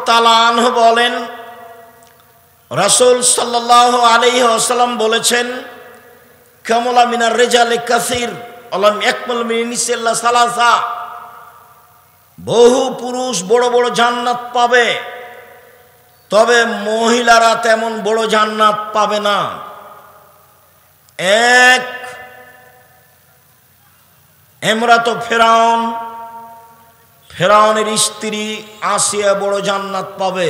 তাআলা আনহু বলেন, রাসূল সাল্লাল্লাহু আলাইহি ওয়াসাল্লাম বলেছেন, কামলা মিনার রিজালি কাসীর আলাম ইয়াকমুল মিন নিসাইল্লা সালাসা, বহু পুরুষ বড় বড় জান্নাত পাবে, তবে মহিলারা তেমন বড় জান্নাত পাবে না। এক, ইমরাত ফিরাউন, ফেরাউনের স্ত্রী আসিয়া বড় জান্নাত পাবে।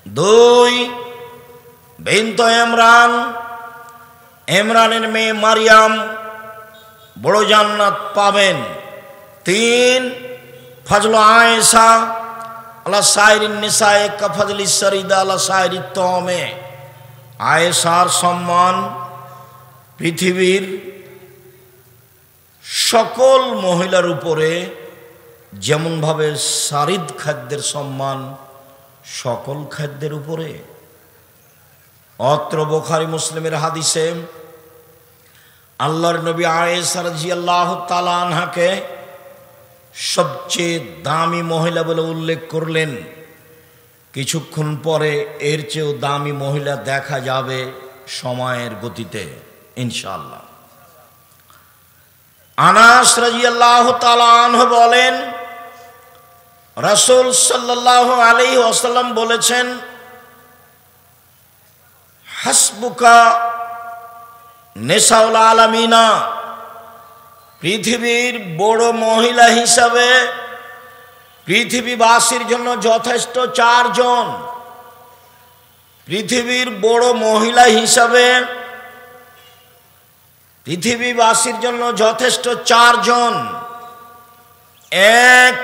দুই, বিনত ইমরান, ইমরানের মেয়ে মারিয়াম বড় জান্নাত পাবেন। তিন, ফজল আয়েশা আলা সাইরিন নিসায়ে কাফজলি সরিদা আলা সাইরি তমে, আয়েশার সম্মান পৃথিবীর সকল মহিলার উপরে যেমনভাবে সারিদ খাদ্যের সম্মান সকল খাদ্যের উপরে। অত্র বুখারী মুসলিমের হাদিসে আল্লাহর নবী আয়েশা রাদিয়াল্লাহু তাআলা আনহাকে সবচেয়ে দামি মহিলা বলে উল্লেখ করলেন। কিছুক্ষণ পরে এর চেয়েও দামি মহিলা দেখা যাবে সময়ের গতিতে ইনশাআল্লাহ। আনাস রাদিয়াল্লাহু তাআলা আনহু বলেন, রাসূল সাল্লাল্লাহু আলাইহি ওয়াসাল্লাম বলেছেন, হাসবুকা নিসাউল আলামিনা, পৃথিবীর বড় মহিলা হিসাবে পৃথিবীবাসীর জন্য যথেষ্ট চারজন। পৃথিবীর বড় মহিলা হিসাবে পৃথিবীবাসীর জন্য যথেষ্ট চারজন। এক,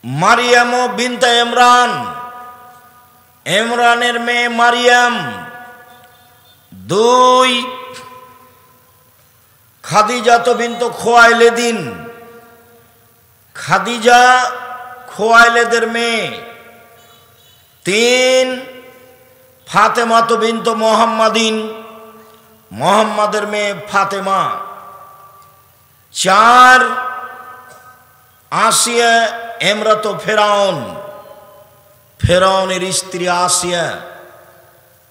মারিয়াম বিনতে ইমরান, ইমরানের মেয়ে মারিয়াম। দুই, খাদিজা বিনতে খুয়াইলিদিন, খাদিজা খুয়াইলিদের মেয়ে। তিন, ফাতেমা বিনতে মুহাম্মাদিন, মুহাম্মাদের মেয়ে ফাতেমা। চার, আসিয়া ইমরাত ফেরাউন, ফেরাউনের স্ত্রী আসিয়া।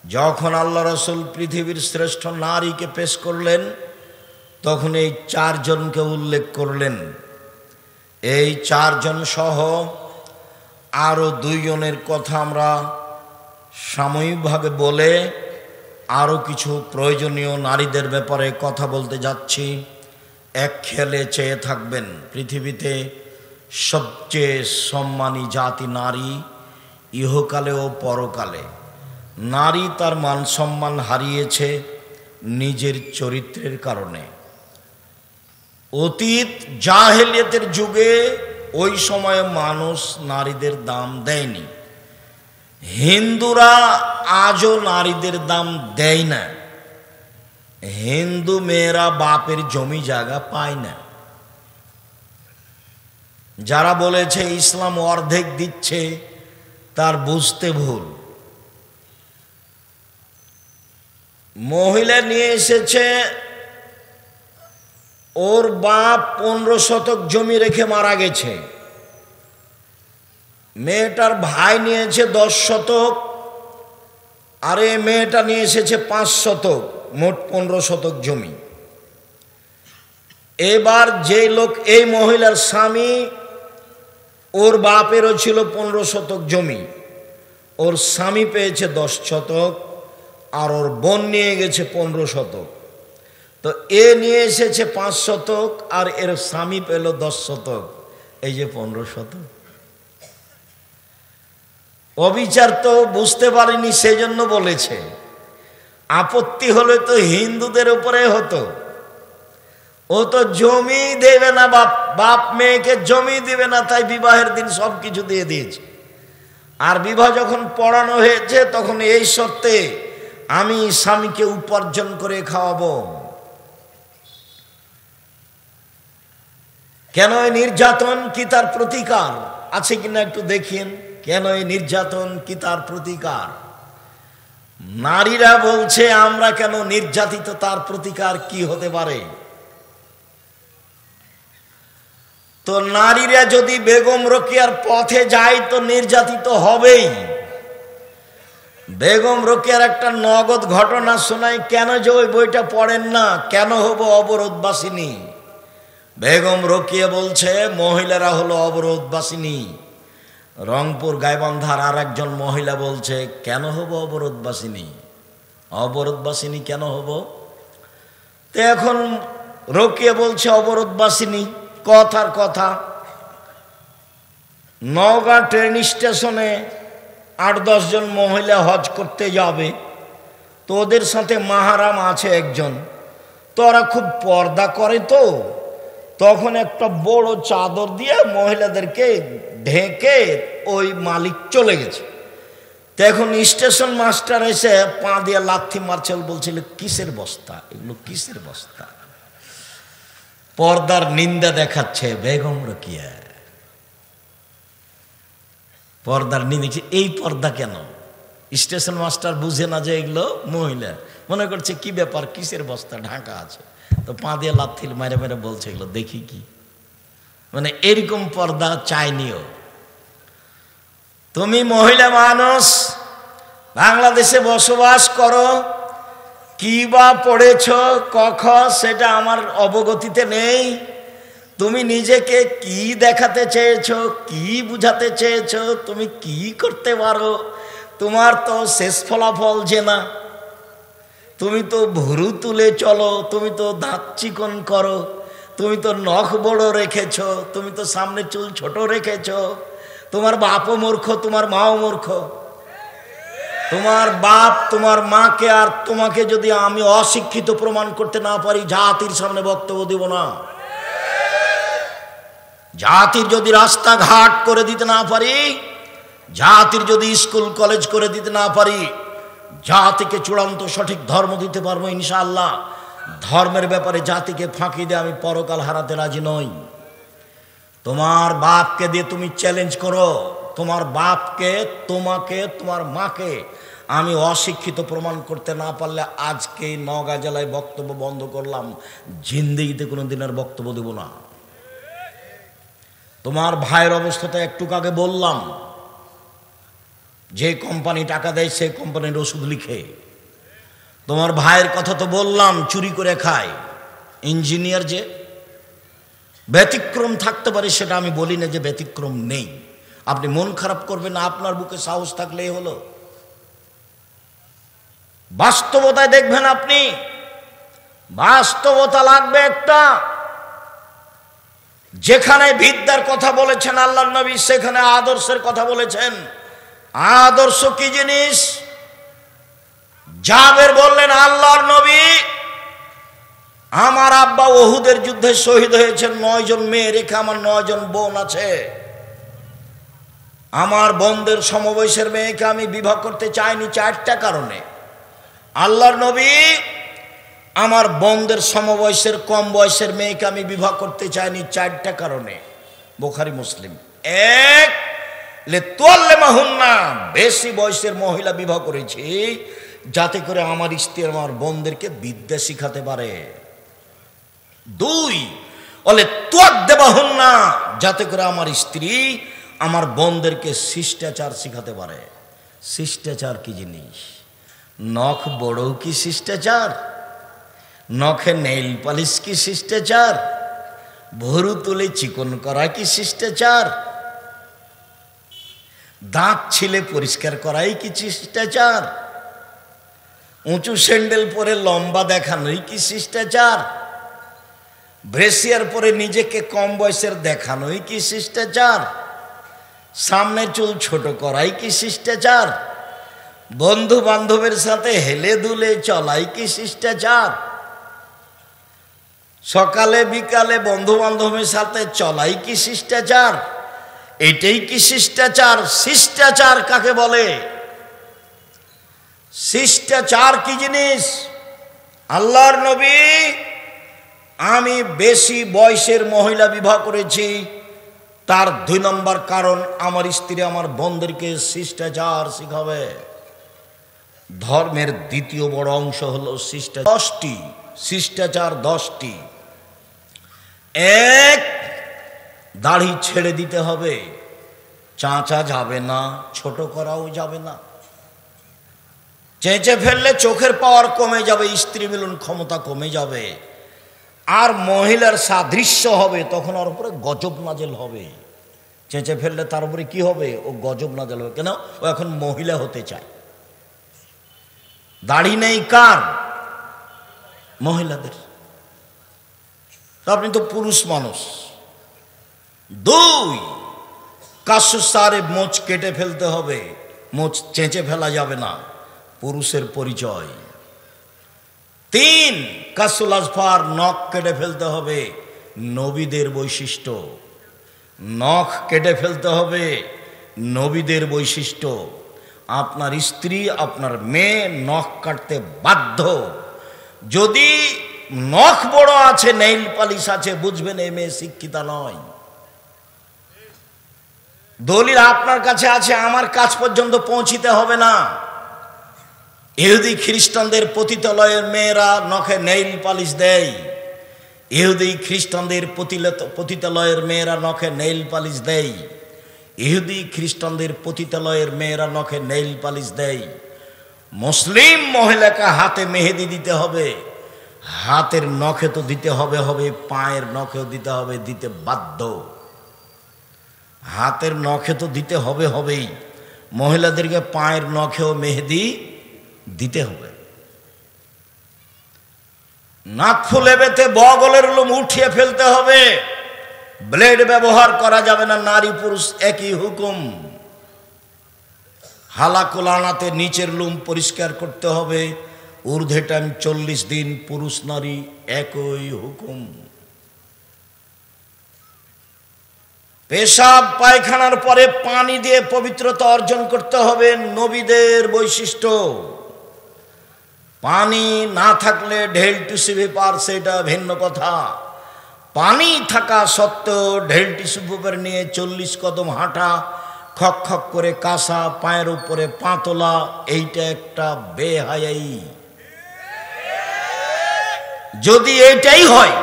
যখন আল্লাহ রাসূল পৃথিবীর শ্রেষ্ঠ নারীকে পেশ করলেন তখন এই চারজনকে উল্লেখ করলেন। এই চারজন সহ আরো দুইজনের কথা আমরা সাময়িকভাবে বলে আরো কিছু প্রয়োজনীয় নারীদের ব্যাপারে কথা বলতে যাচ্ছি। এক খেয়ালে চেয়ে থাকবেন, পৃথিবীতে সবচেয়ে সম্মানী জাতি নারী, ইহকালে ও পরকালে। নারী তার মান সম্মান হারিয়েছে নিজের চরিত্রের কারণে। অতীত জাহেলিয়াতের যুগে ওই সময়ে মানুষ নারীদের দাম দেয়নি। হিন্দুরা আজও নারীদের দাম দেয় না। হিন্দু মেয়েরা বাপের জমি জায়গা পায় না। যারা বলেছে ইসলাম অর্ধেক দিচ্ছে তার বুঝতে ভুল। মহিলা নিয়ে এসেছে, ওর বাপ 15 শতক জমি রেখে মারা গেছে, মেয়েটার ভাই নিয়েছে 10 শতক, আর এই মেয়েটা নিয়ে এসেছে 5 শতক, মোট 15 শতক জমি। এবার যে লোক, এই মহিলার স্বামী, ওর বাপেরও ছিল 15 শতক জমি, ওর স্বামী পেয়েছে 10 শতক, আর ওর বোন নিয়ে গেছে 15 শতক। তো এ নিয়ে এসেছে 5 শতক আর এর স্বামী পেল 10 শতক, এই যে 15 শতক। অবিচার তো বুঝতে পারেনি, সেজন্য বলেছে। আপত্তি হলে তো হিন্দুদের উপরে হতো। ও তো জমি দেবে না, বাপ মেয়েকে জমি দেবে না, তাই বিবাহের দিন সব কিছু দিয়ে দিয়েছে। আর বিবাহ যখন পড়ানো হয়েছে তখন এই শর্তে, আমি স্বামীকে উপার্জন করে খাওয়াবো। কেন এই নির্যাতন, কি তার প্রতিকার আছে কিনা একটু দেখিয়েন। কেন এই নির্যাতন, কি তার প্রতিকার? নারীরা বলছে আমরা কেন নির্যাতিত, তার প্রতিকার কি হতে পারে? তো নারীরা যদি বেগম রোকেয়ার পথে যায় তো নির্যাতিত হবেই। বেগম রোকেয়ার একটা নগদ ঘটনা শোনাই, কেন যে ওই বইটা পড়েন না, কেন হব অবরোধবাসিনী। বেগম রোকেয়া বলছে মহিলারা হলো অবরোধবাসিনী। রংপুর গাইবান্ধার আর একজন মহিলা বলছে কেন হব অবরোধবাসিনী, অবরোধবাসিনী কেন হব। তো এখন রোকেয়া বলছে অবরোধবাসিনী, কথার কথা। নওগাঁ ট্রেন স্টেশনে 8-10 জন মহিলা হজ করতে যাবে, তো ওদের সাথে মাহারাম আছে একজন, তো ওরা খুব পর্দা করে, তো তখন একটা বড় চাদর দিয়ে মহিলাদেরকে ঢেকে ওই মালিক চলে গেছে। তো এখন স্টেশন মাস্টার এসে পা দিয়ে লাথি মারছিল, বলছিল কিসের বস্তা এগুলো, কিসের বস্তা। পর্দার নিন্দা দেখাচ্ছে বেগম রোকেয়া, পর্দার নিন্দা। এই পর্দা কেন? স্টেশন মাস্টার বুঝে না যে এগুলো মহিলা, মনে করছে কি ব্যাপার, কিসের বস্তা ঢাকা আছে, তো পা দিয়ে লাথি মেরে মেরে বলছে এগুলো দেখি কি। মানে এরকম পর্দা চাইনিও। তুমি মহিলা মানুষ, বাংলাদেশে বসবাস করো, কি বা পড়েছ কখ সেটা আমার অবগতিতে নেই। তুমি নিজেকে কি দেখাতে চেয়েছো, কি বুঝাতে চেয়েছো, তুমি কি করতে পারো, তোমার তো শেষ ফলাফল যে না। তুমি তো ভুরু তুলে চলো, তুমি তো দাঁত চিকন করো, তুমি তো নখ বড় রেখেছ, তুমি তো সামনে চুল ছোট রেখেছ। তোমার বাপও মূর্খ, তোমার মাও মূর্খ। তোমার বাপ তোমার মাকে আর তোমাকে যদি আমি অশিক্ষিত প্রমাণ করতে না পারি, জাতির সামনে বক্তব্য দিব না। জাতির যদি রাস্তাঘাট করে দিতে না পারি, জাতির যদি স্কুল কলেজ করে দিতে না পারি, জাতিকে চূড়ান্ত সঠিক ধর্ম দিতে পারবো ইনশাআল্লাহ। ধর্মের ব্যাপারে জাতিকে ফাঁকি দিয়ে আমি পরকাল হারাতে রাজি নই। তোমার বাপকে দিয়ে তুমি চ্যালেঞ্জ করো, তোমার বাপকে, তোমাকে, তোমার মাকে আমি অশিক্ষিত প্রমাণ করতে না পারলে আজকে নওগাঁ জেলায় বক্তব্য বন্ধ করলাম, জিন্দেগিতে কোনো দিনের বক্তব্য দেব না। তোমার ভাইয়ের অবস্থাটা একটু আগে বললাম, যে কোম্পানি টাকা দেয় সেই কোম্পানির ওষুধ লিখে। তোমার ভাইয়ের কথা তো বললাম, চুরি করে খায়, ইঞ্জিনিয়ার। যে ব্যতিক্রম থাকতে পারে সেটা আমি বলি না যে ব্যতিক্রম নেই। আপনি মন খারাপ করবেন না, আপনার বুকে সাহস থাকলেই হলো। বাস্তবতায় দেখবেন আপনি, বাস্তবতা লাগবে একটা। যেখানে বিদ্যার কথা বলেছেন আল্লাহর নবী, সেখানে আদর্শের কথা বলেছেন। আদর্শ কি জিনিস? জাবের বললেন আল্লাহর নবী, আমার আব্বা ওহুদের যুদ্ধে শহীদ হয়েছেন, 9 জন মেয়ে রেখে আমার 9 জন বোন আছে। আমার বোনদের সমবয়সের মেয়েকে আমি বিবাহ করতে চাইনি 4টা কারণে। আল্লাহর নবী, আমার বোনদের সমবয়সের কম বয়সের মেয়েকে আমি বিবাহ করতে চাইনি 4টা কারণে। বুখারী মুসলিম। 1, বেশি বয়সের মহিলা বিবাহ করেছি যাতে করে আমার স্ত্রী আমার বোনদেরকে বিদ্যা শিখাতে পারে। 2, যাতে করে আমার স্ত্রী আমার বোনদেরকে শিষ্টাচার শিখাতে পারে। শিষ্টাচার কি জিনিস? নখ বড় কি শিষ্টাচার? নখে নেইল পালিশ কি শিষ্টাচার? ভুরু তুলে চিকন করা কি শিষ্টাচার? দাঁত ছিলে পরিষ্কার করাই কি শিষ্টাচার? উঁচু স্যান্ডেল পরে লম্বা দেখানোই কি শিষ্টাচার? ব্রেসিয়ার পরে নিজেকে কম বয়সের দেখানোই কি শিষ্টাচার? সামনে চুল ছোট করাই কি শিষ্টাচার? বন্ধু বান্ধবের সাথে হেলে দুলে চলাই কি শিষ্টাচার? সকালে বিকালে বন্ধু বান্ধবের সাথে চলাই কি শিষ্টাচার? এটাই কি শিষ্টাচার? শিষ্টাচার কাকে বলে? শিষ্টাচার কি জিনিস? আল্লাহর নবী, আমি বেশি বয়সের মহিলা বিবাহ করেছি, তার 2 নম্বর কারণ আমার স্ত্রী আমার বোনদেরকে শিষ্টাচার শিখাবে। ধর্মের দ্বিতীয় বড় অংশ হলো শিষ্টাচার। 10টি শিষ্টাচার, 10টি। 1, দাড়ি ছেড়ে দিতে হবে, চাঁচা যাবে না, ছোট করাও যাবে না। চেঁচে ফেললে চোখের পাওয়ার কমে যাবে, স্ত্রী মিলন ক্ষমতা কমে যাবে, আর মহিলার সাদৃশ্য হবে, তখন ওর উপরে গজব নাজেল হবে। চেঁচে ফেললে তার উপরে কি হবে? ও গজব নাজেল হবে। কেন? ও এখন মহিলা হতে চায়। দাড়ি নেই কার? মহিলাদের। আপনি তো পুরুষ মানুষ। 2, কাশুসারে মোচ কেটে ফেলতে হবে, মোচ চেঁচে ফেলা যাবে না, পুরুষের পরিচয়। 3, কাসুল আজফার, নখ কেটে ফেলতে হবে, নবীদের বৈশিষ্ট্য। নখ কেটে ফেলতে হবে, নবীদের বৈশিষ্ট্য। আপনার স্ত্রী, আপনার মেয়ে নখ কাটতে বাধ্য। যদি নখ বড় আছে, নেইল পালিশ আছে, বুঝবেন এই মেয়ে শিক্ষিতা নয়। দলিল আপনার কাছে আছে, আমার কাছ পর্যন্ত পৌঁছিতে হবে না। ইহুদি খ্রিস্টানদের পতিতালয়ের মেয়েরা নখে নেইল পালিশ দেয়। ইহুদি খ্রিস্টানদের পতিতালয়ের মেয়েরা নখে নেইল পালিশ দেয়। ইহুদি খ্রিস্টানদের পতিতালয়ের মেয়েরা নখে নেইল পালিশ দেয়। মুসলিম মহিলাকে হাতে মেহেদি দিতে হবে, হাতের নখে তো দিতে হবে, পায়ের নখেও দিতে হবে, দিতে বাধ্য। হাতের নখে তো দিতে হবেই, মহিলাদেরকে পায়ের নখেও মেহেদি দিতে হবে। নাক ফুলে বেঁধে বগলের লোম উঠিয়ে ফেলতে হবে। ব্লেড ব্যবহার করা যাবে না, নারী পুরুষ একই হুকুম। হালাকুল আনাতে নিচের লোম পরিষ্কার করতে হবে। ঊর্ধ্বে টাইম 40 দিন, পুরুষ নারী একই হুকুম। পেশাব পায়খানার পরে পানি দিয়ে পবিত্রতা অর্জন করতে হবে, নবীদের বৈশিষ্ট্য। পানি না থাকলে ঢেল টিস্যু পেপার, সেটা ভিন্ন কথা। পানি থাকা সত্ত্বেও ঢেল টিস্যু পেপার নিয়ে 40 কদম হাঁটা, খক খক করে কাঁসা, পায়ের উপরে পা তোলা, এইটা একটা বেহায়াই। যদি এইটাই হয়,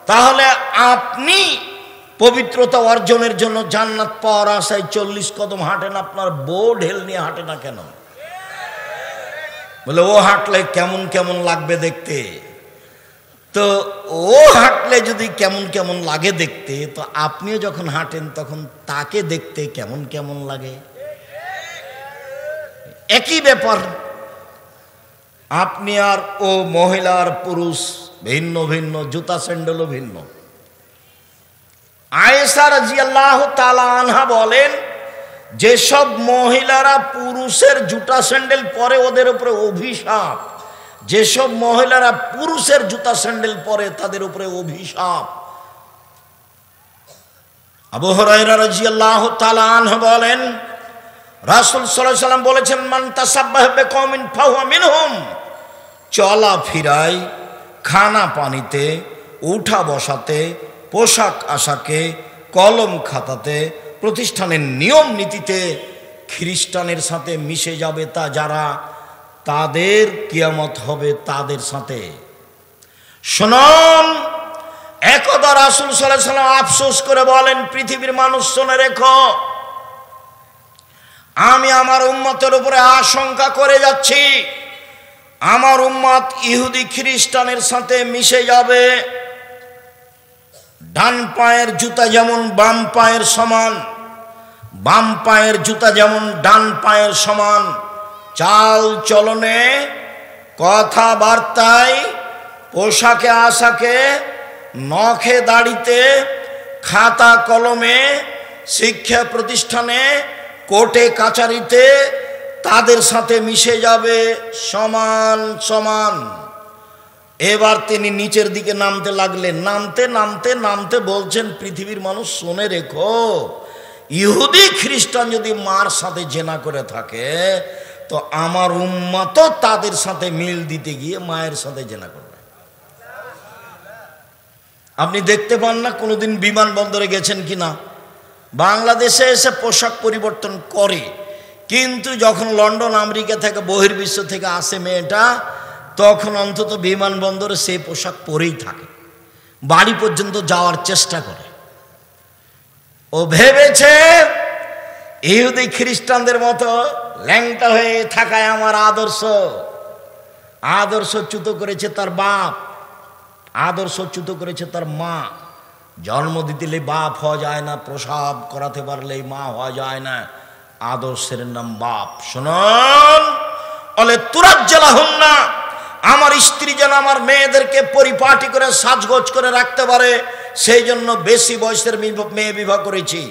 তাহলে আপনি পবিত্রতা অর্জনের জন্য জান্নাত পাওয়ার আশায় 40 কদম হাঁটেন, আপনার বউ ঢেল নিয়ে হাঁটে না কেন? বলে ও হাঁটলে কেমন কেমন লাগবে দেখতে। তো ও হাঁটলে যদি কেমন কেমন লাগে দেখতে, তো আপনিও যখন হাঁটেন তখন তাকে দেখতে কেমন কেমন লাগে। একই ব্যাপার। আপনি আর ও, মহিলা আর পুরুষ ভিন্ন ভিন্ন, জুতা স্যান্ডেলও ভিন্ন। আয়েশা রাদিয়াল্লাহু তাআলা আনহা বলেন, যেসব মহিলারা পুরুষের জুতা স্যান্ডেল পরে ওদের উপরে অভিশাপ। যেসব মহিলারা পুরুষের জুতা স্যান্ডেল পরে তাদের উপরে অভিশাপ। আবু হুরায়রা রাদিয়াল্লাহু তাআলা আনহু বলেন, রাসূল সাল্লাল্লাহু আলাইহি ওয়াসাল্লাম বলেছেন, মান তাসাব্বাহা বিকওমিন ফাহুয়া মিনহুম। চলা ফিরায়, খানা পানিতে, উঠা বসাতে, পোশাক আশাকে, কলম খাতাতে, প্রতিষ্ঠানের নিয়ম নীতিতে খ্রিস্টানের সাথে মিশে যাবে তা যারা, তাদের কিয়ামত হবে তাদের সাথে। শুনুন, একদা রাসূল সাল্লাল্লাহু আলাইহি ওয়াসাল্লাম আফসোস করে বলেন, পৃথিবীর মানুষ শুনে রেখো, আমি আমার উম্মতের উপরে আশঙ্কা করে যাচ্ছি, আমার উম্মত ইহুদি খ্রিস্টানের সাথে মিশে যাবে। ডান পায়ের জুতা যেমন বাম পায়ের সমান, বাম পায়ের জুতা যেমন ডান পায়ের সমান, চাল চলনে, কথাবার্তায়, পোশাকে আশাকে, নখে দাড়িতে, খাতা কলমে, শিক্ষা প্রতিষ্ঠানে, কোর্টে কাচারিতে তাদের সাথে মিশে যাবে সমান সমান। এবার তিনি নিচের দিকে নামতে লাগলেন। নামতে নামতে নামতে বলছেন, পৃথিবীর মানুষ শুনে রেখো, ইহুদি খ্রিস্টান যদি মার সাথে জেনা করে থাকে, তো আমার উম্মতও তাদের সাথে মিল দিতে গিয়ে মায়ের সাথে জেনা করবে। আপনি দেখতে পান না, কোনোদিন বিমানবন্দরে গেছেন কিনা, বাংলাদেশে এসে পোশাক পরিবর্তন করে, কিন্তু যখন লন্ডন আমেরিকা থেকে বহির্বিশ্ব থেকে আসে মেয়েটা, তখন অন্তত বিমানবন্দরে সেই পোশাক পরেই থাকে, বাড়ি পর্যন্ত যাওয়ার চেষ্টা করে। ও ভেবেছে ইহুদি খ্রিস্টানদের মতো ল্যাংটা হয়ে থাকায় আমার আদর্শচ্যুত করেছে তার বাপ, আদর্শচ্যুত করেছে তার মা। জন্ম দিতে বাপ হওয়া যায় না, প্রসাব করাতে পারলেই মা হওয়া যায় না, আদর্শের নাম বাপ। শুনুন, বলে তুরাজ্জালাহুন্না, আমার স্ত্রী যেন আমার মেয়েদেরকে পরিপাটি করে সাজগোজ করে রাখতে পারে, সেই জন্য বেশি বয়সের মেয়ে বিবাহ করেছি।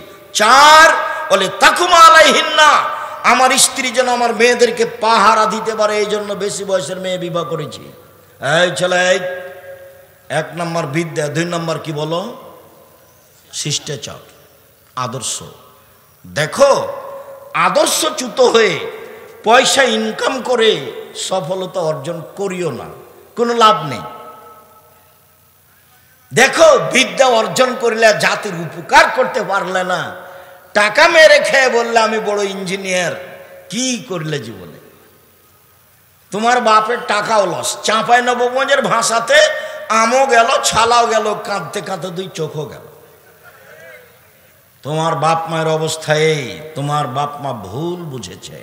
4, বলে তাকুমা আলাইহিন্না, আমার স্ত্রী যেন আমার মেয়েদেরকে পাহারা দিতে পারে, এই জন্য বেশি বয়সের মেয়ে বিবাহ করেছি। এই ছেলে, 1 নম্বর বিদ্যা, 2 নম্বর কি বলো? শিষ্টাচার, আদর্শ। দেখো, আদর্শচ্যুত হয়ে পয়সা ইনকাম করে সফলতা অর্জন করিও না, কোনো লাভ নেই। দেখো, বিদ্যা অর্জন করলে জাতির উপকার করতে পারলে না, টাকা মেরে খেয়ে বললে আমি বড় ইঞ্জিনিয়ার, কি করলে জীবনে? তোমার বাপের টাকাও লস। চাঁপাই নবগঞ্জের ভাষাতে আমও গেল, ছালাও গেল, কাঁদতে কাঁদতে 2 চোখও গেল। তোমার বাপ মায়ের অবস্থায় তোমার বাপ মা ভুল বুঝেছে,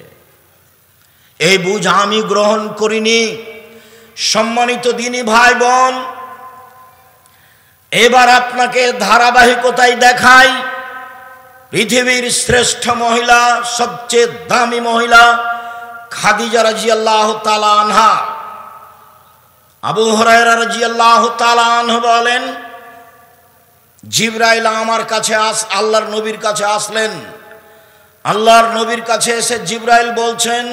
এই বুঝ আমি গ্রহণ করিনি। সম্মানিত দিনী ভাই বোন, এবার আপনাকে ধারাবাহিকতায় দেখাই পৃথিবীর শ্রেষ্ঠ মহিলা, সবচেয়ে দামি মহিলা খাদিজা রাদিয়াল্লাহু তাআলা আনহা। আবু হুরায়রা রাদিয়াল্লাহু তাআলা আনহু বলেন, জিবরাইল আমার কাছে আল্লাহর নবীর কাছে আসলেন। আল্লাহর নবীর কাছে এসে জিবরাইল বলছেন,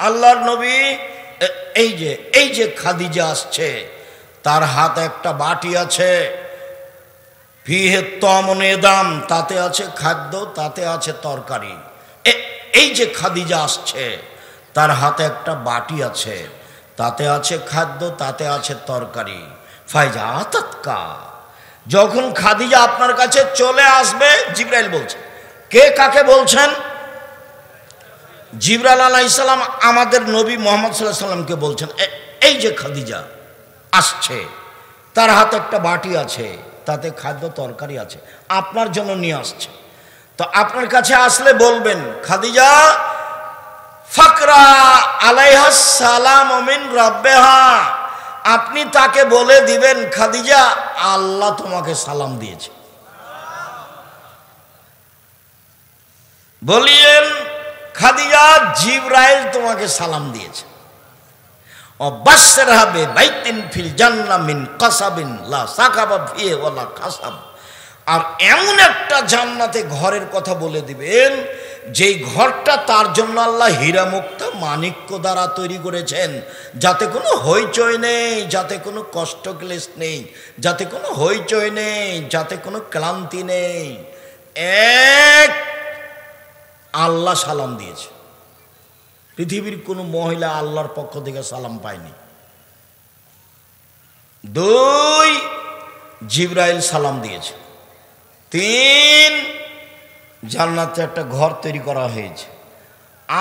আল্লাহর নবী, এই যে খাদিজা আসছে, তার হাতে একটা বাটি আছে, ফিহে তমনে দাম, তাতে আছে খাদ্য, তাতে আছে তরকারি। এই যে খাদিজা আসছে, তার হাতে একটা বাটি আছে, তাতে আছে খাদ্য, তাতে আছে তরকারি। ফাইজা তাৎকা, যখন খাদিজা আপনার কাছে চলে আসবে, জিবরাইল বলছে। কে কাকে বলছেন? জিবরাইল আলাইহিস সালাম আমাদের নবী মুহাম্মদ সাল্লাল্লাহু আলাইহি সাল্লামকে বলছেন, এই যে খাদিজা আসছে, তার হাতে একটা বাটি আছে, তাতে খাদ্য তরকারি আছে, আপনার জন্য নিয়ে আসছে। তো আপনার কাছে আসলে বলবেন, খাদিজা ফাকরা আলাইহা সালাম মিন রাব্বিহা, আপনি তাকে বলে দিবেন, খাদিজা আল্লাহ তোমাকে সালাম দিয়েছে। বলিয়েন, খাদিজা জিবরাইল তোমাকে সালাম দিয়েছে। অবাসসিরহা বিবাইতিন ফিল জান্নাহ মিন কাসাবিন লা সাকাবা ফিহি ওয়ালা কাসাব, আর এমন একটা জান্নাতে ঘরের কথা বলে দিবেন, যেই ঘরটা তার জন্য আল্লাহ হীরা মুক্তা মাণিক্য দ্বারা তৈরি করেছেন, যাতে কোনো হইচই নেই, যাতে কোনো কষ্ট ক্লেশ নেই, যাতে কোনো হইচই নেই, যাতে কোনো ক্লান্তি নেই। এক, আল্লাহ সালাম দিয়েছে। পৃথিবীর কোনো মহিলা আল্লাহর পক্ষ থেকে সালাম পায়নি। 2, জিবরাইল সালাম দিয়েছে। 3, জান্নাতে একটা ঘর তৈরি করা হয়েছে।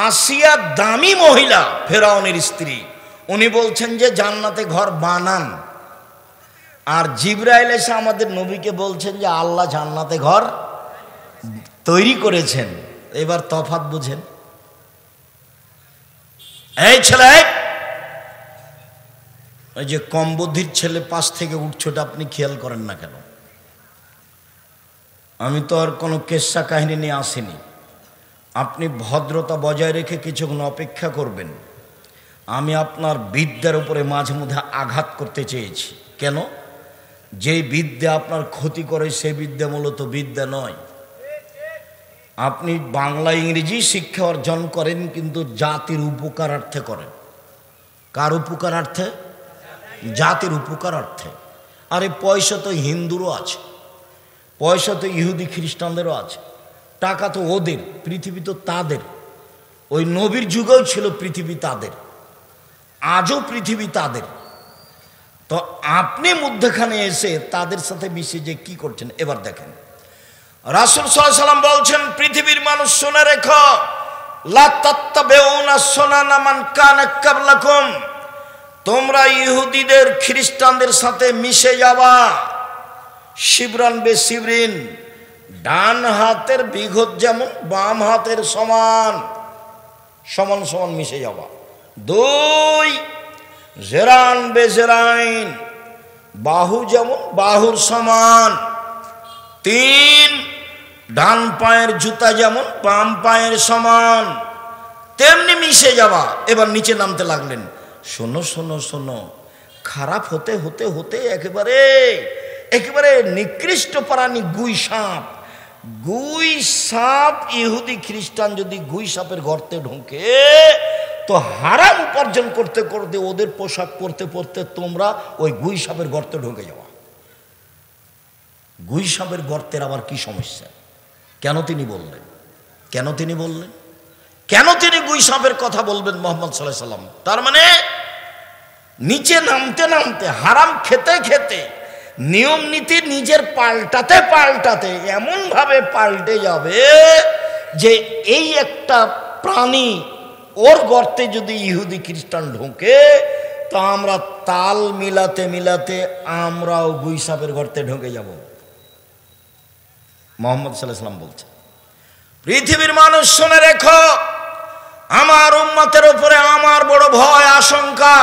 আসিয়া দামি মহিলা, ফেরাউনের স্ত্রী, উনি বলছেন যে জান্নাতে ঘর বানান, আর জিবরাইল এসে আমাদের নবীকে বলছেন যে আল্লাহ জান্নাতে ঘর তৈরি করেছেন। এবার তফাৎ বুঝেন। এই ছেলে, ওই যে কম বুদ্ধির ছেলে পাশ থেকে উঠছোটা আপনি খেয়াল করেন না কেন? আমি তো আর কোনো কেচ্ছা কাহিনী নিয়ে আসিনি। আপনি ভদ্রতা বজায় রেখে কিছুক্ষণ অপেক্ষা করবেন। আমি আপনার বিদ্যার উপরে মাঝে মধ্যে আঘাত করতে চেয়েছি। কেন? যেই বিদ্যা আপনার ক্ষতি করে সেই বিদ্যা মূলত বিদ্যা নয়। আপনি বাংলা ইংরেজি শিক্ষা অর্জন করেন, কিন্তু জাতির উপকারার্থে করেন। কার উপকারার্থে? জাতির উপকারার্থে। আরে পয়সা তো হিন্দুরও আছে, পয়সা তো ইহুদি খ্রিস্টানদেরও আছে, টাকা তো ওদের, পৃথিবী তো তাদের। ওই নবীর যুগেও ছিল পৃথিবী তাদের, আজও পৃথিবী তাদের। তো আপনি মধ্যখানে এসে তাদের সাথে মিশে যে কি করছেন? এবার দেখেন, রাসূল সাল্লাল্লাহু আলাইহি ওয়াসাল্লাম বলছেন, পৃথিবীর মানুষ শুনে রেখো, লা তাত্তাবিউনা সুনানা মান কানা ক্বাবলাকুম, তোমরা ইহুদিদের খ্রিস্টানদের সাথে মিশে যাবা, শিবরান বে শিবরিন, ডান হাতের বিঘত যেমন বাম হাতের সমান, সমান সমান মিশে যাওয়া। 2 জেরান বেজেরাইন, বাহু যেমন বাহুর সমান। 3 ডান পায়ের জুতা যেমন বাম পায়ের সমান, তেমনি মিশে যাওয়া। এবার নিচে নামতে লাগলেন। শোনো শোনো শোনো, খারাপ হতে হতে হতে একেবারে একেবারে নিকৃষ্ট প্রাণী গুই সাপ। গুই সাপ, ইহুদি খ্রিস্টান যদি গুই সাপের গর্তে ঢোকে তো হারাম উপার্জন করতে করতে ওদের পোশাক পরতে পরতে তোমরা ওই গুই সাপের গর্তে ঢুকে যাওয়া। গুই সাপের গর্তের আবার কি সমস্যা? কেন তিনি বললেন? কেন তিনি বললেন? কেন তিনি গুই সাপের কথা বলবেন মুহাম্মদ সাল্লাল্লাহু আলাইহি ওয়াসাল্লাম? তার মানে নিচে নামতে নামতে, হারাম খেতে খেতে, নিয়ম নীতি নিজের পাল্টাতে পাল্টাতে এমন ভাবে পাল্টে যাবে যে এই একটা প্রাণী ওর গর্তে যদি ইহুদি খ্রিস্টান ঢোকে তো আমরা তাল মিলাতে মিলাতে আমরাও গুই সাপের গর্তে ঢুকে যাব। মুহাম্মদ সাল্লাল্লাহু আলাইহি ওয়াসাল্লাম বলছে, পৃথিবীর মানুষ শুনে রেখো, আমার উম্মতের উপরে আমার বড় ভয় আশঙ্কা।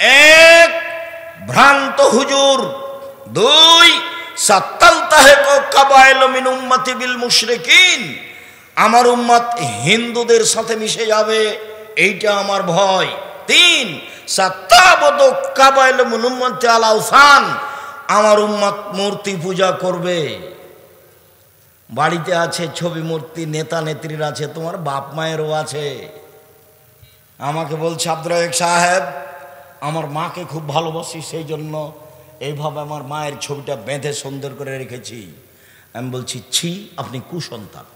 1 ভ্রান্ত হুজুর, 2 সাত্তালতাহিকু কাবাইলু মিন উম্মতি বিল মুশরিকিন, আমার উম্মত হিন্দুদের সাথে মিশে যাবে, এইটা আমার ভয়। 3 সাত্তাবদু কাবাইলু মিন উম্মতি আল আওসান, আমার উম্মত মূর্তি পূজা করবে। বাড়িতে আছে ছবি মূর্তি, নেতা নেত্রীর আছে, তোমার বাপ মায়েরও আছে। আমাকে বলছে, আব্দুর রাজ্জাক সাহেব, আমার মাকে খুব ভালোবাসি, সেই জন্য এইভাবে আমার মায়ের ছবিটা বেঁধে সুন্দর করে রেখেছি। আমি বলছি, ছি, আপনি কুসন্তান,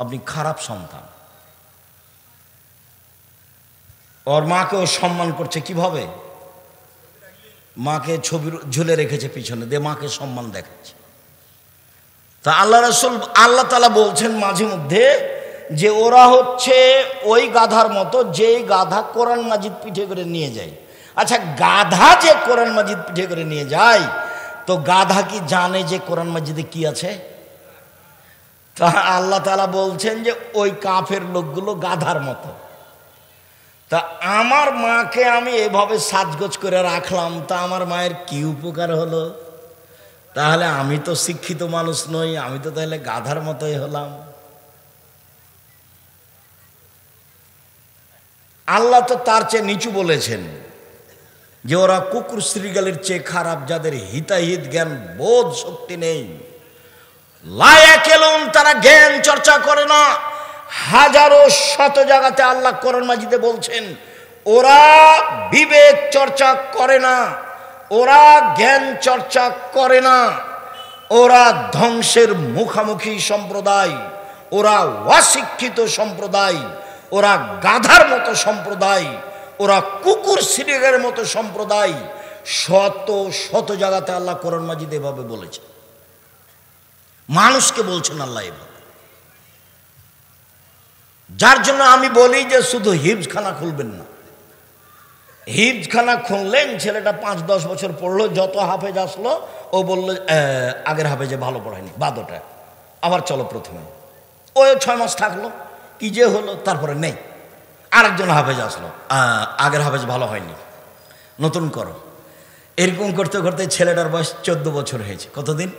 আপনি খারাপ সন্তান। ওর মাকেও সম্মান করছে কিভাবে? মাকে ছবি ঝুলে রেখেছে পিছনে দিয়ে, মাকে সম্মান দেখাচ্ছে। তা আল্লাহ রাসূল, আল্লাহ তাআলা বলছেন মাঝে মধ্যে যে ওরা হচ্ছে ওই গাধার মতো, যেই গাধা কোরআন মাজিদ পিঠে করে নিয়ে যায়। আচ্ছা, গাধা যে কোরআন মাজিদ পিঠে করে নিয়ে যায়, তো গাধা কি জানে যে কোরআন মাজিদে কি আছে? তা আল্লাহ তাআলা বলছেন যে ওই কাফের লোকগুলো গাধার মতো। তা আমার মাকে আমি এভাবে সাজগোজ করে রাখলাম, তা আমার মায়ের কি উপকার হলো? তাহলে আমি তো শিক্ষিত মানুষ নই, আমি তো তাহলে গাধার মতোই হলাম। আল্লাহ তো তার চেয়ে নিচু বলেছেন যে ওরা কুকুর শ্রীগালের চেয়ে খারাপ, যাদের হিতাহিত জ্ঞান বোধ শক্তি নেই। লায়াকেলুন, তারা জ্ঞান চর্চা করে না। হাজারো শত জায়গাতে আল্লাহ কোরআন মাজিদে বলছেন ওরা বিবেক চর্চা করে না, ওরা জ্ঞান চর্চা করে না, ওরা ধ্বংসের মুখামুখি সম্প্রদায়, ওরা অশিক্ষিত সম্প্রদায়, ওরা গাধার মতো সম্প্রদায়, ওরা কুকুর শ্রীগালের মতো সম্প্রদায়। শত শত জায়গাতে আল্লাহ কোরআন মাজিদে এভাবে বলেছে, মানুষকে বলছেন আল্লাহ এভাবে। যার জন্য আমি বলি যে শুধু হিফজখানা খুলবেন না। হিফজখানা খুললেন, ছেলেটা 5-10 বছর পড়লো, যত হাফেজ আসলো ও বললো আগের হাফেজে ভালো পড়ায়নি, বাদ ওটা, আবার চলো প্রথমে। ওই 6 মাস থাকলো, কি যে হলো, তারপরে নেই, আরেকজন হাফেজ আসলো, আগের হাফেজ ভালো হয়নি, নতুন করো। এরকম করতে করতে ছেলেটার বয়স 14 বছর হয়েছে। কতদিন?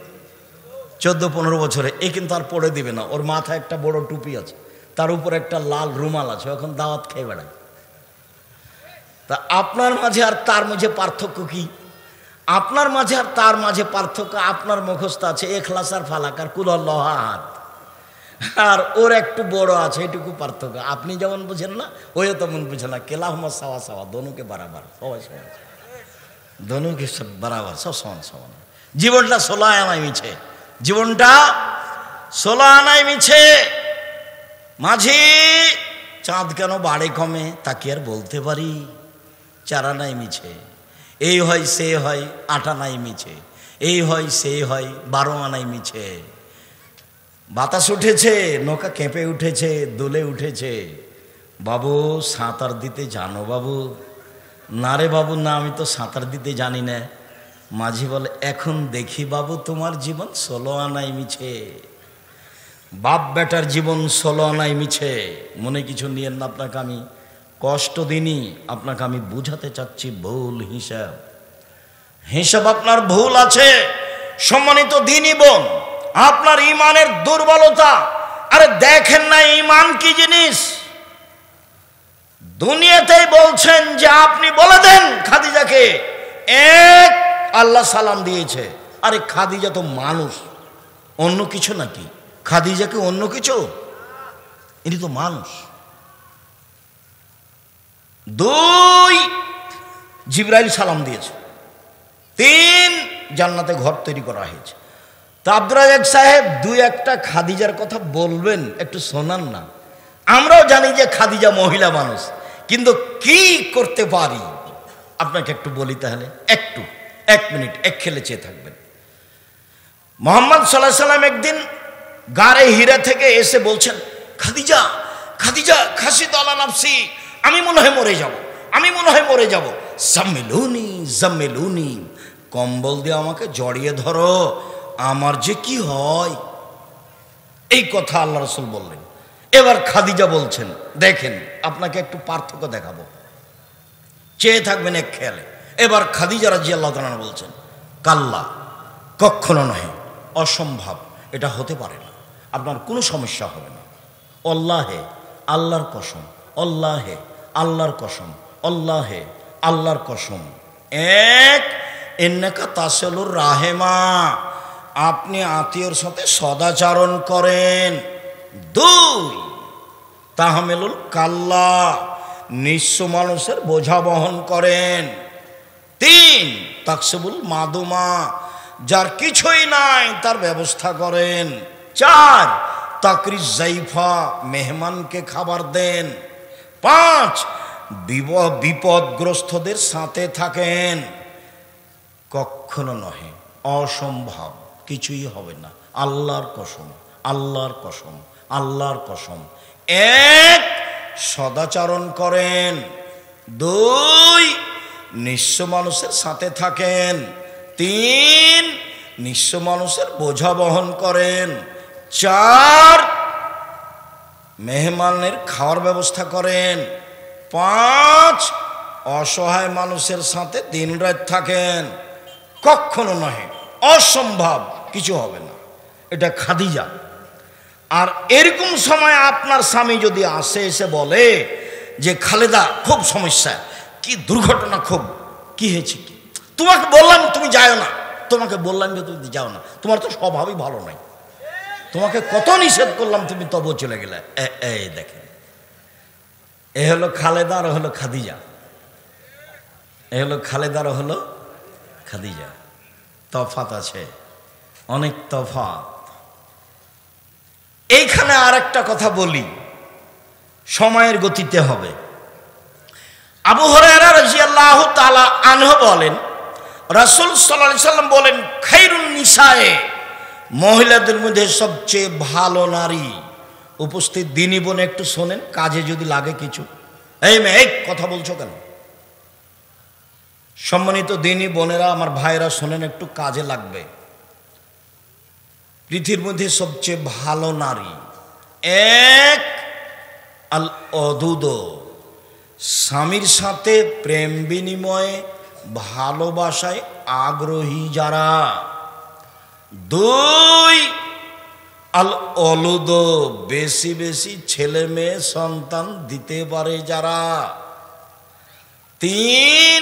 14-15 বছরে। এ কিন্তু আর পড়ে দিবে না, ওর মাথায় একটা বড় টুপি আছে, তার উপর একটা লাল রুমাল আছে, এখন দাওয়াত খেয়ে বেড়ায়। তা আপনার মাঝে আর তার মাঝে পার্থক্য কি? আপনার মাঝে আর তার মাঝে পার্থক্য, আপনার মুখস্থ আছে ইখলাস আর ফালাক আর কুল আল্লাহু আহাদ, আর ওর একটু বড় আছে, এটুকু পার্থক্য। আপনি যেমন বুঝেন না, ওইও তেমন বুঝে না। কেলাহুমা সাওয়া সাওয়া, দোনোকে বারাবার, সবাই সমান, দোনোকে বারাবার, সব সমান সমান। জীবনটা 16 আনায় মিছে, জীবনটা 16 আনায় মিছে। মাঝি, চাঁদ কেন বাড়ে কমে তা কি আর বলতে পারি? 4 আনায় মিছে। এই হয় সে হয়, 8 আনায় মিছে। এই হয় সে হয়, 12 আনায় মিছে। বাতাস উঠেছে, নৌকা কেঁপে উঠেছে, দুলে উঠেছে। বাবু সাঁতার দিতে জানো বাবু? না রে বাবু, না, আমি তো সাঁতার দিতে জানি না। মাঝি বলে, এখন দেখি বাবু তোমার জীবন 16 আনাই মিছে, বাপ বেটার জীবন 16 আনাই মিছে। মনে কিছু নিয়েন না, আপনাকে আমি কষ্ট দিনই, আপনাকে আমি বুঝাতে চাচ্ছি ভুল হিসাব। হিসাব আপনার ভুল আছে। সম্মানিত দিনী বোন, আপনার ইমানের দুর্বলতা। আরে দেখেন না ইমান কি জিনিস? দুনিয়াতেই বলছেন যে আপনি বলে দেন খাদিজাকে, এক আল্লাহ সালাম দিয়েছে। আরে খাদিজা তো মানুষ, অন্য কিছু নাকি? খাদিজাকে অন্য কিছু? ইনি তো মানুষ। দুই, জিবরাইল সালাম দিয়েছে। তিন, জান্নাতে ঘর তৈরি করা হয়েছে। তো আব্দুর রাজ্জাক সাহেব দুই একটা খাদিজার কথা বলবেন, একটু শোনান না। আমরাও জানি যে খাদিজা মহিলা মানুষ, কিন্তু কি করতে পারি আপনাকে একটু বলি তাহলে। একটু 1 মিনিট এক খেলে চেয়ে থাকবেন। মুহাম্মদ সাল্লাল্লাহু আলাইহি সাল্লাম একদিন গারে হিরা থেকে এসে বলছেন, খাদিজা খাদিজা খাসিত আলা নাফসি, আমি মনে হয় মরে যাব, আমি মনে হয় মরে যাব। জাম্মিলুনি জাম্মিলুনি, কম্বল দিয়ে আমাকে জড়িয়ে ধরো, আমার যে কি হয়। এই কথা আল্লাহ রাসূল বললেন। এবার খাদিজা বলছেন, দেখেন আপনাকে একটু পার্থক্য দেখাবো, চেয়ে থাকবেন এক খেয়ালে। এবার খাদিজা রাদিয়াল্লাহু তাআলা বলছেন, কাল্লা, কখনো নয়, অসম্ভব, এটা হতে পারে না, আপনার কোনো সমস্যা হবে না। আল্লাহে আল্লাহর কসম, আল্লাহে আল্লাহর কসম, আল্লাহে আল্লাহর কসম। এক, ইন্নাকা তাসিলুর রাহেমা, আপনি আত্মীয়র সাথে সদাচরণ করেন। দুই, তাহমিলুল কাল্লা, নিঃস্ব মানুষের বোঝা বহন করেন। তিন, তাকসিবুল মাদুমা, যার কিছুই নাই তার ব্যবস্থা করেন। চার, তাকরিজ জাইফা, মেহমানকে খাবার দেন। পাঁচ, বিপদগ্রস্তদের সাথে থাকেন। কখনো নহে, অসম্ভব, কিছুই হবে না, আল্লাহর কসম, আল্লাহর কসম, আল্লাহর কসম। এক, সদাচরণ করেন। দুই, নিঃস্ব মানুষের সাথে থাকেন। তিন, নিঃস্ব মানুষের বোঝা বহন করেন। চার, মেহমানের খাওয়ার ব্যবস্থা করেন। পাঁচ, অসহায় মানুষের সাথে দিনরাত থাকেন। কখনো নহে, অসম্ভব, কিছু হবে না। এটা খাদিজা। আর এরকম সময় আপনার স্বামী যদি আসে, এসে বলে যে খালেদা খুব সমস্যা, কি দুর্ঘটনা, খুব কি হয়েছে, কি তোমাকে বললাম তুমি যাও না, তোমাকে বললাম যে তুমি যাও না, তোমার তো স্বভাবই ভালো নাই, তোমাকে কত নিষেধ করলাম তুমি তবু চলে গেলে। এই দেখেন, এ হলো খালেদা আর হলো খাদিজা, এ হলো খালেদা আর হলো খাদিজা। তফাত আছে, অনেক তফাত। এইখানে আর একটা কথা বলি, সময়ের গতিতে হবে। আবু হুরায়রা রাদিয়াল্লাহু তাআলা আনহু বলেন, রাসূল সাল্লাল্লাহু আলাইহি সাল্লাম বলেন, খায়রুন নিসায়ে, মহিলাদের মধ্যে সবচেয়ে ভালো নারী। উপস্থিত দিনী বোন একটু শোনেন, কাজে যদি লাগে কিছু। এই মেয়ে, এই কথা বলছো কেন? সম্মানিত দিনী বোনেরা, আমার ভাইরা শোনেন, একটু কাজে লাগবে। পৃথিবীর মধ্যে সবচেয়ে ভালো নারী এক, আল অদুদ, স্বামীর সাথে প্রেম বিনিময়ে ভালোবাসায় আগ্রহী যারা। দুই, আল অলুদ, বেশি বেশি ছেলে মেয়ে সন্তান দিতে পারে যারা। তিন,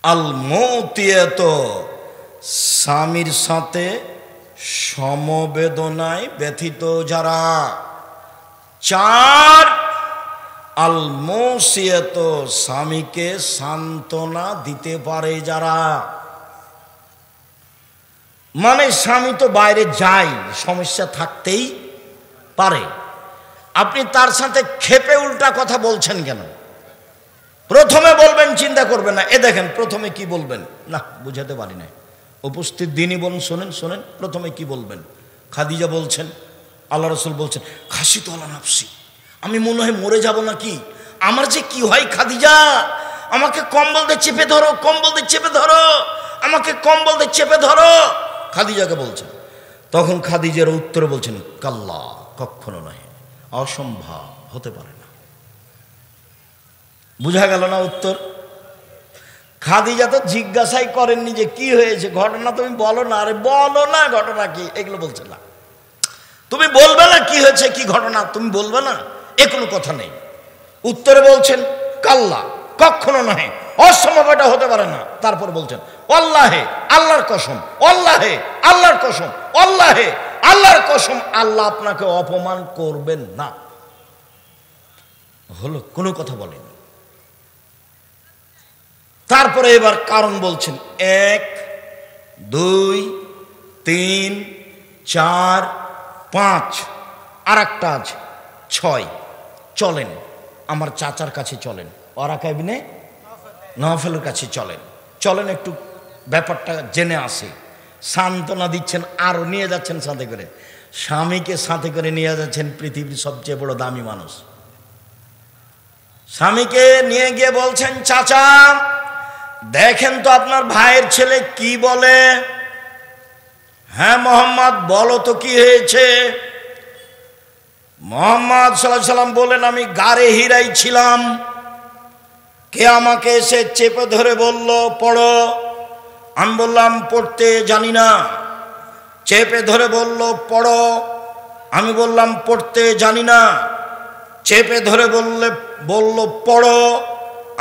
আল মৌতিয়াত, স্বামীর সাথে সমবেদনায় ব্যথিত যারা। চার, আল মুসিয়াত, স্বামীকে সান্ত্বনা দিতে পারে যারা। মানে স্বামী তো বাইরে যায়, সমস্যা থাকতেই পারে, আপনি তার সাথে ক্ষেপে উল্টা কথা বলছেন কেন? প্রথমে বলবেন, চিন্তা করবেন না। এ দেখেন প্রথমে কি বলবেন, না বুঝাতে পারি না। উপস্থিত দিনী বোন শোনেন, শোনেন, প্রথমে কি বলবেন। খাদিজা বলছেন, আল্লাহ রাসূল বলছেন, খাসিত আলা নাফসি, আমি মনে হয় মরে যাব নাকি, আমার যে কি হয় খাদিজা, আমাকে কম্বল দিয়ে চেপে ধরো, কম্বল দিয়ে চেপে ধরো, আমাকে কম্বল দিয়ে চেপে ধরো, খাদিজাকে বলছেন। তখন খাদিজার উত্তরে বলছেন, কাল্লা, কখনো নয়, অসম্ভব, হতে পারে না। বুঝা গেল না উত্তর? খাদিজা তো জিজ্ঞাসাই করেননি যে কি হয়েছে, ঘটনা তুমি বলো না। আরে বলো না ঘটনা কি, এগুলো বলছে না। তুমি বলবে না কি হয়েছে, কি ঘটনা, তুমি বলবে না, এ কোনো কথা নেই। উত্তরে বলছেন, কাল্লা, কখনো নয়, অসম্ভব, এটা হতে পারে না। তারপর বলছেন, আল্লাহে, আল্লাহর কসম, আল্লাহে, আল্লাহর কসম, আল্লাহে, আল্লাহর কসম, আল্লাহ আপনাকে অপমান করবেন না। হলো, কোনো কথা বলেনি। তারপরে এবার কারণ বলছেন, 1 2 3 4 5, আর একটা আছে 6। চলেন আমার চাচার কাছে, চলেন ওয়ারাকা ইবনে নওফলের কাছে চলেন, চলেন একটু ব্যাপারটা জেনে আসি। সান্ত্বনা দিচ্ছেন, আরও নিয়ে যাচ্ছেন সাথে করে, স্বামীকে সাথে করে নিয়ে যাচ্ছেন পৃথিবীর সবচেয়ে বড় দামি মানুষ। স্বামীকে নিয়ে গিয়ে বলছেন, চাচা দেখেন তো আপনার ভাইয়ের ছেলে কি বলে। হ্যাঁ মোহাম্মদ, বলো তো কি হয়েছে। মোহাম্মদ সাল্লাল্লাহু আলাইহি সাল্লাম বলেন, আমি গারে হিরাই ছিলাম, কে আমাকে এসে চেপে ধরে বলল পড়ো। আমি বললাম পড়তে জানি না। চেপে ধরে বলল পড়ো। আমি বললাম পড়তে জানি না। চেপে ধরে বলল পড়ো।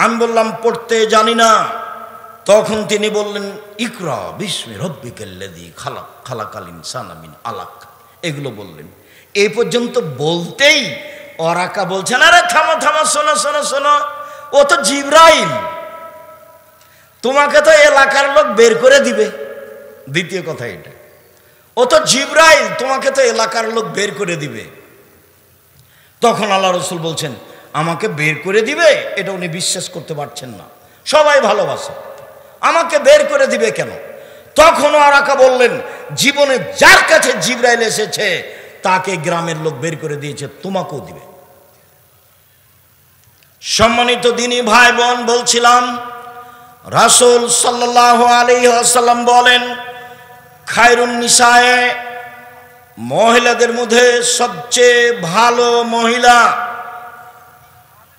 আমি বললাম পড়তে জানি না। তখন তিনি বললেন, ইকরা বিস্মি রব্বিকাল্লাযী খালাক, খালাকাল ইনসানা মিন আলাক, এগুলো বললেন। এই পর্যন্ত বলতেই ওয়ারাকা বলছেন, আরে থামো থামো, শোনো শোনো শোনো, ও তো জিবরাইল, তোমাকে তো এলাকার লোক বের করে দিবে। দ্বিতীয় কথা এটা, ও তো জিবরাইল, তোমাকে তো এলাকার লোক বের করে দিবে। তখন আল্লাহ রসুল বলছেন, আমাকে বের করে দিবে, এটা উনি বিশ্বাস করতে পারছেন না। সবাই ভালোবাসে, আমাকে বের করে দিবে কেন? তখন ওয়ারাকা বললেন, জীবনে যার কাছে জিবরাইল এসেছে তাকে গ্রামের লোক বের করে দিয়েছে, তোমাকেও দিবে। সম্মানিত দিনী ভাই বোন, বলছিলাম রাসূল সাল্লাল্লাহু আলাইহি ওয়াসাল্লাম বলেন, খায়রুন নিসায়ে, মহিলাদের মধ্যে সবচেয়ে ভালো মহিলা।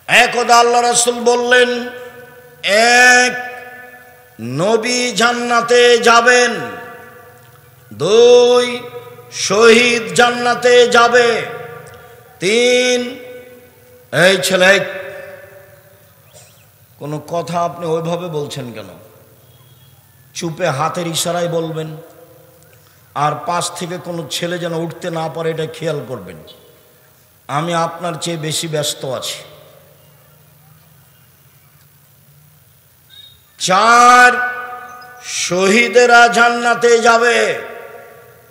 একদা আল্লাহ রাসূল বললেন, 1 নবী জান্নাতে যাবেন, 2 শহীদ জান্নাতে যাবে, 3 এই ছেলে, কোনো কথা আপনি ওইভাবে বলছেন কেন? চুপে হাতের ইশারায় বলবেন, আর পাশ থেকে কোনো ছেলে যেন উঠতে না পারে এটা খেয়াল করবেন। আমি আপনার চেয়ে বেশি ব্যস্ত আছি। 4 শহীদেরা জান্নাতে যাবে,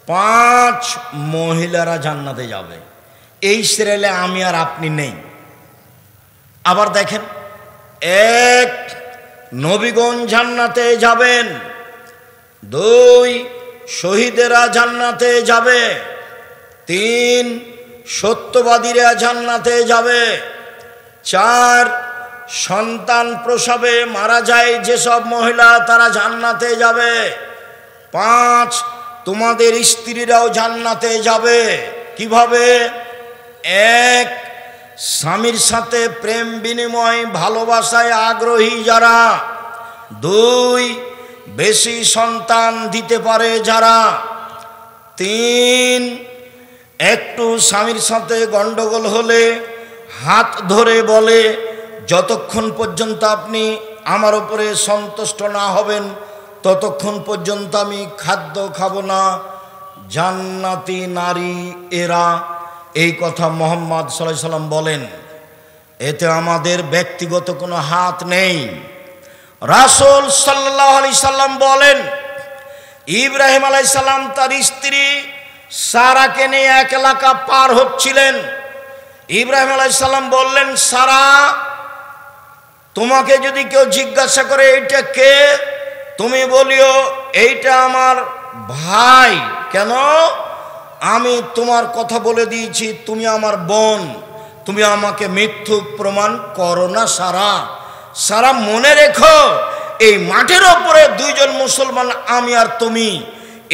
5 মহিলারা জান্নাতে যাবে। এই সিরিয়ালে আমি আর আপনি নেই। আবার দেখেন, 1 নবীগণ জান্নাতে যাবেন, 2 শহীদেরা জান্নাতে যাবে, 3 সত্যবাদীরা জান্নাতে যাবে, 4 সন্তান প্রসবে মারা যায় যেসব মহিলা তারা জান্নাতে যাবে, 5 তোমাদের স্ত্রীরাও জান্নাতে যাবে। কিভাবে? 1 স্বামীর সাথে প্রেম বিনিময় ভালোবাসায় আগ্রহী যারা, 2 বেশি সন্তান দিতে পারে যারা, 3 একটু স্বামীর সাথে গন্ডগোল হলে হাত ধরে বলে, যতক্ষণ পর্যন্ত আপনি আমার উপরে সন্তুষ্ট না হবেন ততক্ষণ পর্যন্ত আমি খাদ্য খাবো না। জান্নাতি নারী এরা, এই কথা মুহাম্মদ সাল্লাল্লাহু আলাইহি সাল্লাম বলেন। এতে আমাদের ব্যক্তিগত কোনো হাত নেই। রাসূল সাল্লাল্লাহু আলাইহি সাল্লাম বলেন, ইব্রাহিম আলাইহিস সালাম তার স্ত্রী সারাকে নিয়ে এক এলাকা পার হচ্ছিলেন। ইব্রাহিম আলাইহিস সালাম বললেন, সারা, তোমাকে যদি কেউ জিজ্ঞাসা করে এইটা কে, তুমি বলিও এইটা আমার ভাই। কেন? আমি তোমার কথা বলে দিয়েছি, তুমি আমার বোন, তুমি আমাকে মিথ্যুক প্রমাণ করো না সারা। সারা মনে রেখো, এই মাটির ওপরে দুইজন মুসলমান আমি আর তুমি,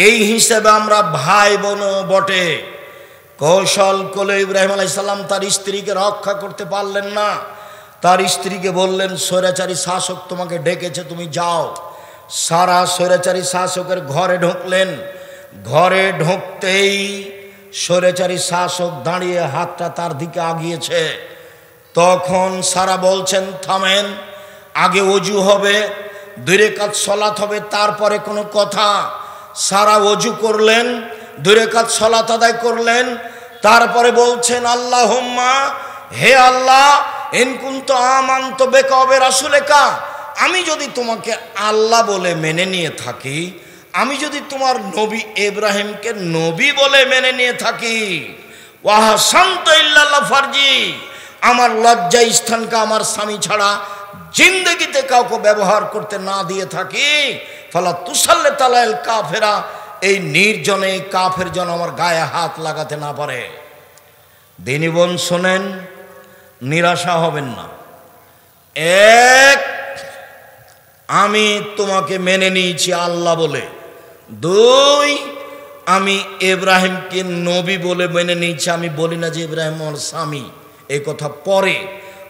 এই হিসেবে আমরা ভাই বোন বটে। কৌশল করলে ইব্রাহিম আলাইহিস সালাম তার স্ত্রীকে রক্ষা করতে পারলেন না। তার স্ত্রীকে বললেন, স্বৈরাচারী শাসক তোমাকে ডেকেছে, তুমি যাও। সারা স্বৈরাচারী শাসকের ঘরে ঢুকলেন। ঘরে ঢুকতেই স্বৈরাচারী শাসক দাঁড়িয়ে হাতটা তার দিকে আগিয়েছে। তখন সারা বলছেন, থামেন, আগে অজু হবে, 2 রাকাত সালাত হবে, তারপরে কোনো কথা। সারা অজু করলেন, 2 রাকাত সালাত আদায় করলেন, তারপরে বলছেন, আল্লাহুম্মা, হে আল্লাহ, ইন কুনতু আমানতু বিকা ওয়া বিরাসূলিকা, আমি যদি তোমাকে আল্লাহ বলে মেনে নিয়ে থাকি, আমি যদি তোমার নবী ইব্রাহিমকে নবী বলে মেনে নিয়ে থাকি, ওয়া হাসানতু ইল্লাল্লাহ ফারজি, আমার লজ্জা স্থানকে আমার স্বামী ছাড়া জিন্দগিতে কাউকে ব্যবহার করতে না দিয়ে থাকি, ফালা তুসাল্লিত আলাল কাফেরা, এই নির্জনে কাফের যেন আমার গায়ে হাত লাগাতে না পারে। দিনী বোন শোনেন, নিরাশা হবেন না। 1, আমি তোমাকে মেনে নিয়েছি আল্লাহ বলে। 2, আমি ইব্রাহিমকে নবী বলে মেনে নিয়েছি। আমি বলি না যে ইব্রাহিম আমার স্বামী, এই কথা পরে,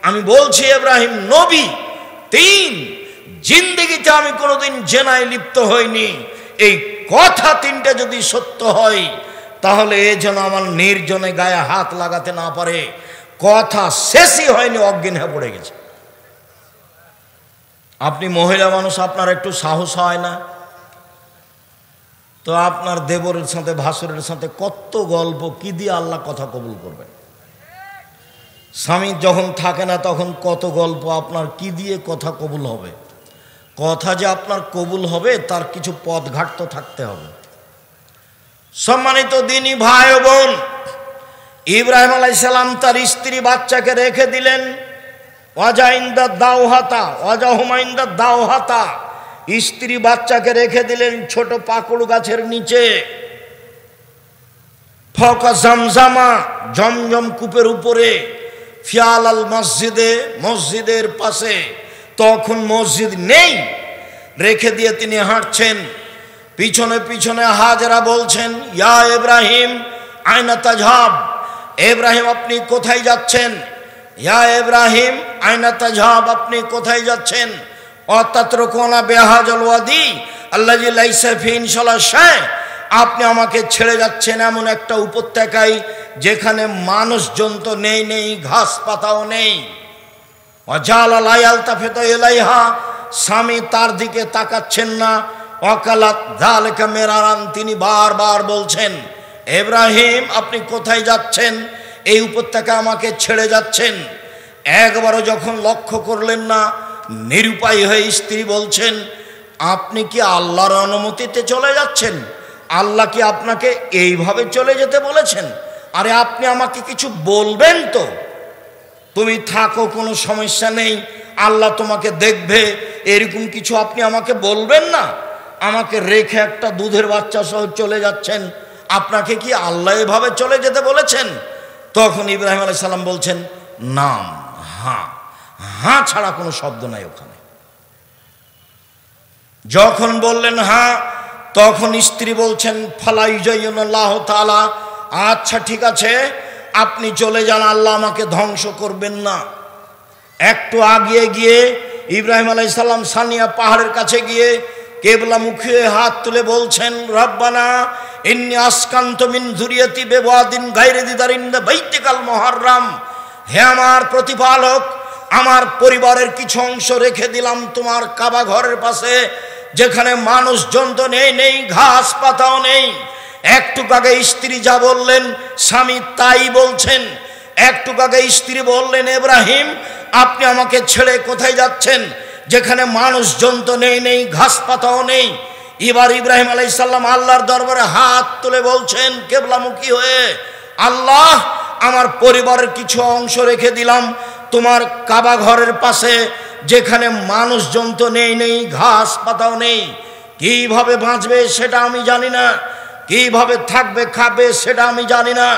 আমি বলছি ইব্রাহিম নবী। 3, জিন্দেগিতে আমি কোনোদিন জেনায় লিপ্ত হইনি। এই কথা 3টা যদি সত্য হয়, তাহলে এ যেন আমার নির্জনে গায়ে হাত লাগাতে না পারে। কথা শেষই হয়নি, অজ্ঞান হয়ে পড়ে গেছে। আপনি মহিলা মানুষ, আপনার একটু সাহস হয় না? তো আপনার দেবরের সাথে ভাসুরের সাথে কত গল্প, কি দিয়ে আল্লাহ কথা কবুল করবেন? স্বামী যখন থাকে না তখন কত গল্প, আপনার কি দিয়ে কথা কবুল হবে? কথা যে আপনার কবুল হবে তার কিছু পথঘাট তো থাকতে হবে। সম্মানিত দিনী ভাই ও বোন, ইব্রাহিম আলাইহিস সালাম তার স্ত্রী বাচ্চাকে রেখে দিলেন। দাওহাতা, স্ত্রী বাচ্চাকে রেখে দিলেন ছোট পাকুড় গাছের নিচে। ফকা জামজামা, জমজম কূপের উপরে। ফিয়াল আল মসজিদে, মসজিদের পাশে। তখন মসজিদ নেই, রেখে দিয়ে তিনি হাঁটছেন। পিছনে পিছনে হাজেরা বলছেন, ইয়া ইব্রাহিম আইনা তাজহাব, ইব্রাহিম আপনি কোথায় যাচ্ছেন? ইয়া ইব্রাহিম আইনা তাজহাব, আপনি কোথায় যাচ্ছেন? অতাতরকুনা বিহাজাল ওয়াদি আল্লাযী লাইসা ফীহি ইনশাআল্লাহ শাই, আপনি আমাকে ছেড়ে যাচ্ছেন এমন একটা উপত্যকায় যেখানে মানুষজন তো নেই, ঘাস পাতাও নেই। ওয়াজালা লা ইয়ালতাফিতু ইলাইহা, স্বামী তার দিকে তাকাচ্ছেন না। ওয়াকালাত যালিকা মিরারান, তিনি বারবার বলছেন, ইব্রাহিম আপনি কোথায় যাচ্ছেন? এই উপত্যকা আমাকে ছেড়ে যাচ্ছেন। একবারও যখন লক্ষ্য করলেন না, নিরুপায় হয়ে স্ত্রী বলছেন, আপনি কি আল্লাহর অনুমতিতে চলে যাচ্ছেন? আল্লাহ কি আপনাকে এইভাবে চলে যেতে বলেছেন? আরে আপনি আমাকে কিছু বলবেন তো, তুমি থাকো, কোনো সমস্যা নেই, আল্লাহ তোমাকে দেখবে, এরকম কিছু আপনি আমাকে বলবেন না? আমাকে রেখে একটা দুধের বাচ্চা সহ চলে যাচ্ছেন, আপনাকে কি আল্লাহ এভাবে চলে যেতে বলেছেন? তখন ইব্রাহিম আলাইহিস সালাম বলছেন, নাম, হ্যাঁ, হ্যাঁ ছাড়া কোনো শব্দ নাই ওখানে। যখন বললেন হ্যাঁ, তখন স্ত্রী বলছেন, ফালা ইউজাইয়ুনাল্লাহু তাআলা, আচ্ছা ঠিক আছে, আপনি চলে যান, আল্লাহ আমাকে ধ্বংস করবেন না। একটু আগিয়ে গিয়ে ইব্রাহিম আলাইহিস সালাম সানিয়া পাহাড়ের কাছে গিয়ে কেবলামুখী হাত তুলে বলছেন, রব্বানা ইন্নী আসকানতু মিন যুরিয়াতি বিওয়াদিন গায়রি যি যারিন ইনদা বাইতিকাল মুহাররাম, হে আমার প্রতিপালক, আমার পরিবারের কিছু অংশ রেখে দিলাম তোমার কাবা ঘরের পাশে, যেখানে মানুষজন তো নেই, ঘাস পাতাও নেই। একটু আগে স্ত্রী যা বললেন, স্বামী তাই বলছেন। একটু আগে স্ত্রী বললেন, ইব্রাহিম আপনি আমাকে ছেড়ে কোথায় যাচ্ছেন, যেখানে মানুষজন তো নেই, ঘাস পাতাও নেই। এবার ইব্রাহিম আলাইহিস সালাম আল্লাহর দরবারে হাত তুলে বলছেন কিবলামুখী হয়ে, আল্লাহ আমার পরিবারের কিছু অংশ রেখে দিলাম তোমার কাবা ঘরের পাশে, যেখানে মানুষজন তো নেই, ঘাস পাতাও নেই। কিভাবে বাঁচবে সেটা আমি জানি না, কিভাবে থাকবে খাবে সেটা আমি জানি না,